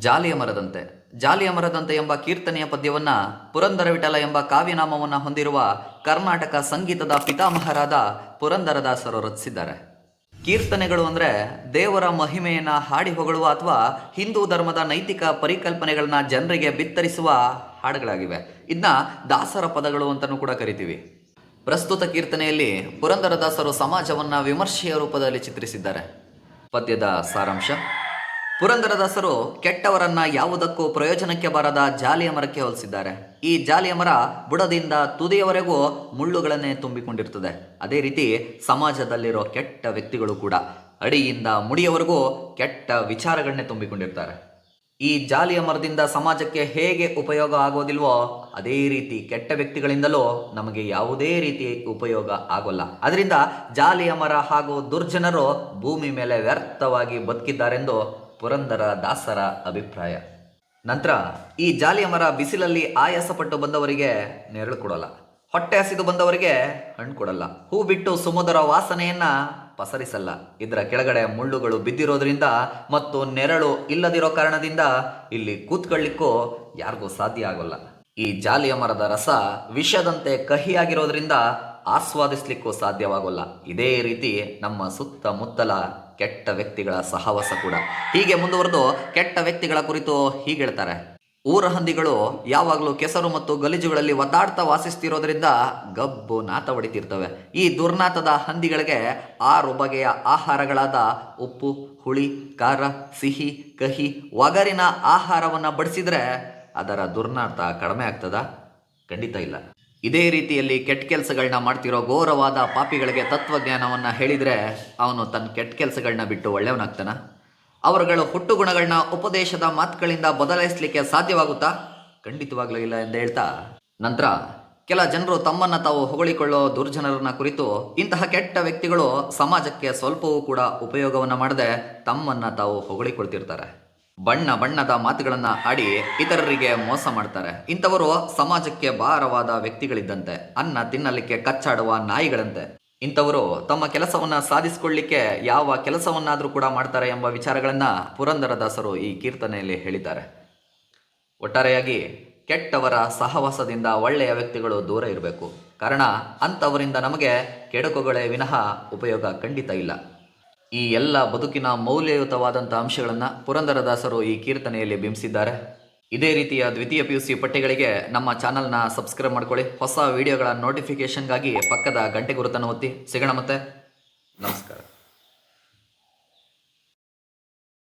ಜಾಲಿಯ ಮರದಂತೆ. ಜಾಲಿಯ ಮರದಂತೆ ಎಂಬ ಕೀರ್ತನೆಯ ಪದ್ಯವನ್ನ ಪುರಂದರ ವಿಠಲ ಎಂಬ ಕಾವ್ಯನಾಮವನ್ನು ಹೊಂದಿರುವ ಕರ್ನಾಟಕ ಸಂಗೀತದ ಪಿತಾಮಹರಾದ ಪುರಂದರದಾಸರು ರಚಿಸಿದ್ದಾರೆ. ಕೀರ್ತನೆಗಳು ಅಂದರೆ ದೇವರ ಮಹಿಮೆಯನ್ನು ಹಾಡಿ ಹೊಗಳುವ ಅಥವಾ ಹಿಂದೂ ಧರ್ಮದ ನೈತಿಕ ಪರಿಕಲ್ಪನೆಗಳನ್ನ ಜನರಿಗೆ ಬಿತ್ತರಿಸುವ ಹಾಡುಗಳಾಗಿವೆ. ಇದನ್ನ ದಾಸರ ಪದಗಳು ಅಂತಲೂ ಕೂಡ ಕರಿತೀವಿ. ಪ್ರಸ್ತುತ ಕೀರ್ತನೆಯಲ್ಲಿ ಪುರಂದರದಾಸರು ಸಮಾಜವನ್ನು ವಿಮರ್ಶೆಯ ರೂಪದಲ್ಲಿ ಚಿತ್ರಿಸಿದ್ದಾರೆ. ಪದ್ಯದ ಸಾರಾಂಶ: ಪುರಂದರದಾಸರು ಕೆಟ್ಟವರನ್ನ ಯಾವುದಕ್ಕೂ ಪ್ರಯೋಜನಕ್ಕೆ ಬಾರದ ಜಾಲಿಯ ಮರಕ್ಕೆ ಹೋಲಿಸಿದ್ದಾರೆ. ಈ ಜಾಲಿಯ ಮರ ಬುಡದಿಂದ ತುದಿಯವರೆಗೂ ಮುಳ್ಳುಗಳನ್ನೇ ತುಂಬಿಕೊಂಡಿರ್ತದೆ. ಅದೇ ರೀತಿ ಸಮಾಜದಲ್ಲಿರೋ ಕೆಟ್ಟ ವ್ಯಕ್ತಿಗಳು ಕೂಡ ಅಡಿಯಿಂದ ಮುಡಿಯವರೆಗೂ ಕೆಟ್ಟ ವಿಚಾರಗಳನ್ನೇ ತುಂಬಿಕೊಂಡಿರ್ತಾರೆ. ಈ ಜಾಲಿಯ ಮರದಿಂದ ಸಮಾಜಕ್ಕೆ ಹೇಗೆ ಉಪಯೋಗ ಆಗೋದಿಲ್ವೋ ಅದೇ ರೀತಿ ಕೆಟ್ಟ ವ್ಯಕ್ತಿಗಳಿಂದಲೂ ನಮಗೆ ಯಾವುದೇ ರೀತಿ ಉಪಯೋಗ ಆಗೋಲ್ಲ. ಅದರಿಂದ ಜಾಲಿಯ ಮರ ಹಾಗೂ ದುರ್ಜನರು ಭೂಮಿ ಮೇಲೆ ವ್ಯರ್ಥವಾಗಿ ಬದುಕಿದ್ದಾರೆಂದು ಪುರಂದರ ದಾಸರ ಅಭಿಪ್ರಾಯ. ನಂತರ ಈ ಜಾಲಿಯ ಮರ ಬಿಸಿಲಲ್ಲಿ ಆಯಾಸಪಟ್ಟು ಬಂದವರಿಗೆ ನೆರಳು ಕೊಡಲ್ಲ, ಹೊಟ್ಟೆ ಹಸಿದು ಬಂದವರಿಗೆ ಹಣ್ಣು ಕೊಡಲ್ಲ, ಹೂ ಬಿಟ್ಟು ಸುಮಧುರ ವಾಸನೆಯನ್ನ ಪಸರಿಸಲ್ಲ. ಇದರ ಕೆಳಗಡೆ ಮುಳ್ಳುಗಳು ಬಿದ್ದಿರೋದ್ರಿಂದ ಮತ್ತು ನೆರಳು ಇಲ್ಲದಿರೋ ಕಾರಣದಿಂದ ಇಲ್ಲಿ ಕೂತ್ಕೊಳ್ಳಿಕ್ಕೂ ಯಾರಿಗೂ ಸಾಧ್ಯ ಆಗೋಲ್ಲ. ಈ ಜಾಲಿಯ ಮರದ ರಸ ವಿಷದಂತೆ ಕಹಿಯಾಗಿರೋದ್ರಿಂದ ಆಸ್ವಾದಿಸ್ಲಿಕ್ಕೂ ಸಾಧ್ಯವಾಗೋಲ್ಲ. ಇದೇ ರೀತಿ ನಮ್ಮ ಸುತ್ತಮುತ್ತಲ ಕೆಟ್ಟ ವ್ಯಕ್ತಿಗಳ ಸಹವಾಸ ಕೂಡ. ಹೀಗೆ ಮುಂದುವರೆದು ಕೆಟ್ಟ ವ್ಯಕ್ತಿಗಳ ಕುರಿತು ಹೀಗೆ ಹೇಳ್ತಾರೆ: ಊರ ಹಂದಿಗಳು ಯಾವಾಗಲೂ ಕೆಸರು ಮತ್ತು ಗಲೀಜುಗಳಲ್ಲಿ ಒದ್ದಾಡ್ತಾ ವಾಸಿಸ್ತಿರೋದ್ರಿಂದ ಗಬ್ಬು ನಾತ ಹೊಡಿತಿರ್ತವೆ. ಈ ದುರ್ನಾತದ ಹಂದಿಗಳಿಗೆ 6 ಬಗೆಯ ಆಹಾರಗಳಾದ ಉಪ್ಪು, ಹುಳಿ, ಖಾರ, ಸಿಹಿ, ಕಹಿ, ಒಗರಿನ ಆಹಾರವನ್ನು ಬಡಿಸಿದ್ರೆ ಅದರ ದುರ್ನಾತ ಕಡಿಮೆ ಆಗ್ತದಾ? ಖಂಡಿತ ಇಲ್ಲ. ಇದೇ ರೀತಿಯಲ್ಲಿ ಕೆಟ್ಟ ಕೆಲಸಗಳನ್ನ ಮಾಡ್ತಿರೋ ಘೋರವಾದ ಪಾಪಿಗಳಿಗೆ ತತ್ವಜ್ಞಾನವನ್ನು ಹೇಳಿದರೆ ಅವನು ತನ್ನ ಕೆಟ್ಟ ಕೆಲಸಗಳನ್ನ ಬಿಟ್ಟು ಒಳ್ಳೆಯವನಾಗ್ತಾನ? ಅವರುಗಳ ಹುಟ್ಟು ಗುಣಗಳನ್ನ ಉಪದೇಶದ ಮಾತುಗಳಿಂದ ಬದಲಾಯಿಸಲಿಕ್ಕೆ ಸಾಧ್ಯವಾಗುತ್ತಾ? ಖಂಡಿತವಾಗ್ಲೂ ಇಲ್ಲ ಎಂದು ಹೇಳ್ತಾ ನಂತರ ಕೆಲ ಜನರು ತಮ್ಮನ್ನು ತಾವು ಹೊಗಳಿಕೊಳ್ಳೋ ದುರ್ಜನರನ್ನ ಕುರಿತು ಇಂತಹ ಕೆಟ್ಟ ವ್ಯಕ್ತಿಗಳು ಸಮಾಜಕ್ಕೆ ಸ್ವಲ್ಪವೂ ಕೂಡ ಉಪಯೋಗವನ್ನು ಮಾಡದೆ ತಮ್ಮನ್ನು ತಾವು ಹೊಗಳಿಕೊಳ್ತಿರ್ತಾರೆ. ಬಣ್ಣ ಬಣ್ಣದ ಮಾತುಗಳನ್ನು ಆಡಿ ಇತರರಿಗೆ ಮೋಸ ಮಾಡ್ತಾರೆ. ಇಂಥವರು ಸಮಾಜಕ್ಕೆ ಭಾರವಾದ ವ್ಯಕ್ತಿಗಳಿದ್ದಂತೆ, ಅನ್ನ ತಿನ್ನಲಿಕ್ಕೆ ಕಚ್ಚಾಡುವ ನಾಯಿಗಳಂತೆ. ಇಂಥವರು ತಮ್ಮ ಕೆಲಸವನ್ನು ಸಾಧಿಸಿಕೊಳ್ಳಲಿಕ್ಕೆ ಯಾವ ಕೆಲಸವನ್ನಾದರೂ ಕೂಡ ಮಾಡ್ತಾರೆ ಎಂಬ ವಿಚಾರಗಳನ್ನು ಪುರಂದರದಾಸರು ಈ ಕೀರ್ತನೆಯಲ್ಲಿ ಹೇಳಿದ್ದಾರೆ. ಒಟ್ಟಾರೆಯಾಗಿ ಕೆಟ್ಟವರ ಸಹವಾಸದಿಂದ ಒಳ್ಳೆಯ ವ್ಯಕ್ತಿಗಳು ದೂರ ಇರಬೇಕು. ಕಾರಣ ಅಂಥವರಿಂದ ನಮಗೆ ಕೆಡುಕುಗಳೇ ವಿನಃ ಉಪಯೋಗ ಖಂಡಿತ ಇಲ್ಲ. ಈ ಎಲ್ಲ ಬದುಕಿನ ಮೌಲ್ಯಯುತವಾದಂಥ ಅಂಶಗಳನ್ನು ಪುರಂದರದಾಸರು ಈ ಕೀರ್ತನೆಯಲ್ಲಿ ಬಿಂಬಿಸಿದ್ದಾರೆ. ಇದೇ ರೀತಿಯ ದ್ವಿತೀಯ PUC ಪಠ್ಯಗಳಿಗೆ ನಮ್ಮ ಚಾನಲ್ನ ಸಬ್ಸ್ಕ್ರೈಬ್ ಮಾಡ್ಕೊಳ್ಳಿ. ಹೊಸ ವಿಡಿಯೋಗಳ ನೋಟಿಫಿಕೇಷನ್ಗಾಗಿ ಪಕ್ಕದ ಗಂಟೆ ಗುರುತನ್ನು ಒತ್ತಿ. ಸಿಗೋಣ ಮತ್ತೆ. ನಮಸ್ಕಾರ.